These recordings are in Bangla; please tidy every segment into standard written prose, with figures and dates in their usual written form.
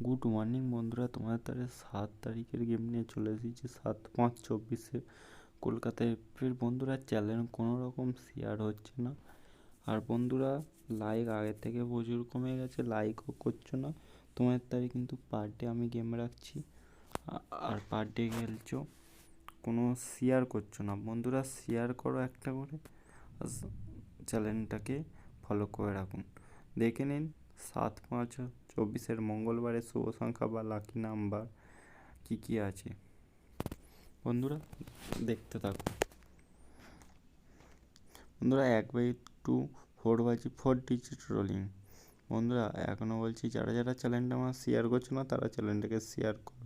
গুড মর্নিং বন্ধুরা, তোমাদের তাহলে 7 তারিখের গেম নিয়ে চলে এসেছি। 7/5/24 কলকাতা এপ্রিল। বন্ধুরা চ্যানেল কোনো রকম শেয়ার হচ্ছে না, আর বন্ধুরা লাইক আগের থেকে প্রচুর কমে গেছে, লাইকও করছো না। তোমাদের তারিখ কিন্তু পার ডে আমি গেম রাখছি, আর পার ডে খেলছো, কোনো শেয়ার করছো না। বন্ধুরা শেয়ার করো একটা করে, চ্যানেলটাকে ফলো করে রাখুন। দেখে নিন 7/5/24 মঙ্গলবারের শুভ সংখ্যা বা লাকি নাম্বার কী কী আছে। বন্ধুরা দেখতে থাকুন। বন্ধুরা 1/2 4 ডিজিট রোলিং। বন্ধুরা এখনও বলছি, যারা যারা চ্যানেলটা আমার শেয়ার করছো না তারা চ্যানেলটাকে শেয়ার করো।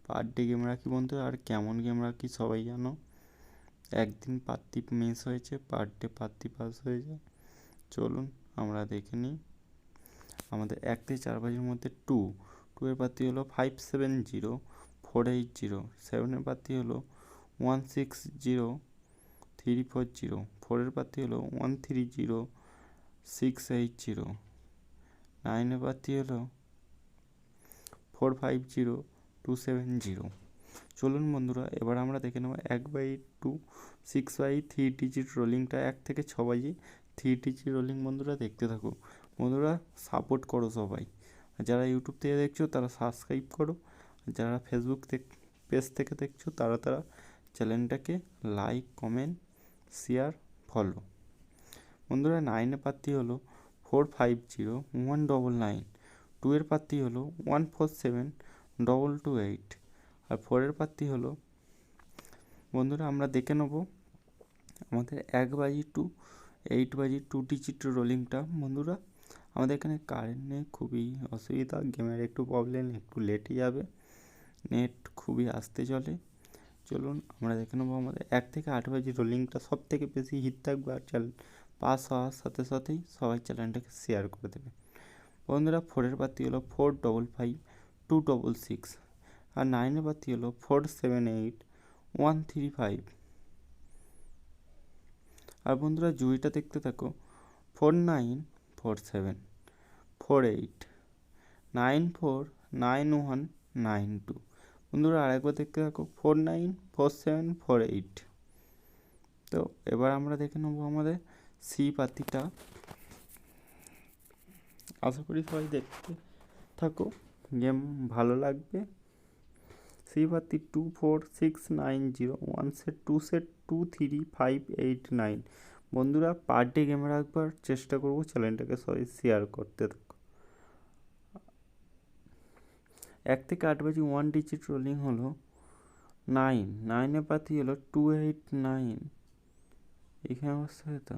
পার ডে গেম রাখি বন্ধুরা, আর কেমন গেম রাখি সবাই জানো। একদিন পাত্তি মিস হয়েছে, পার ডে পাত্তি পাস হয়ে যায়। চলুন আমরা দেখে নিই। আমাদের 1 থেকে 4 বাজির মধ্যে 2 এর পাত্তি হলো 570 480। 7 এর পাত্তি হলো 160 340। 4 এর পাত্তি হলো 130 680। 9 এর পাত্তি হলো 450 270। চলুন বন্ধুরা এবার আমরা দেখে নেব 1/2 6/3 ডিজিট রোলিংটা। 1 থেকে 6 বাজি 3 ডিজিট রোলিং। বন্ধুরা দেখতে থাকো। বন্ধুরা সাপোর্ট করো সবাই। যারা ইউটিউব থেকে দেখছো তারা সাবস্ক্রাইব করো, যারা ফেসবুক পেজ থেকে দেখছো তারা চ্যানেলটাকে লাইক কমেন্ট শেয়ার ফলো। বন্ধুরা 9 এর প্রার্থী হলো 450 199। 2 এর প্রার্থী হলো 147 228। আর 4 এর প্রার্থী হলো, বন্ধুরা আমরা দেখে নেব আমাদের 1/2 8/2 ডিজিট রোলিংটা। বন্ধুরা আমাদের এখানে কারেন্ট নেই, খুবই অসুবিধা, গেমের একটু প্রবলেম, একটু লেটে যাবে, নেট খুবই আস্তে চলে। চলুন আমরা দেখে নেবো আমাদের 1 থেকে 8 বাজি রোলিংটা। সব থেকে বেশি হিট থাকবে, আর চ্যানেল পাস হওয়ার সাথে সাথেই সবাই চ্যানেলটাকে শেয়ার করে দেবে। বন্ধুরা 4 এর প্রার্থী হলো 455 266। আর 9 এর প্রার্থী হলো 478 135। আর বন্ধুরা জুইটা দেখতে থাকো 4947 48 949192। বন্ধুরা আরেকবার দেখতে থাকো 494748। তো এবার আমরা দেখে নেবো আমাদের সি পাতিটা। আশা করি সবাই দেখতে থাকো, গেম ভালো লাগবে। সি পাতি 24690 1 সেট 2 সেট 23589। বন্ধুরা পার ডে গেম রাখবার চেষ্টা করবো, চ্যানেলটাকে সবাই শেয়ার করতে থাকো। 1 থেকে 8 বাজি 1 ডিজিট রোলিং হলো 9। 9 এর পাতি হলো 289। এখানে অবস্থা তো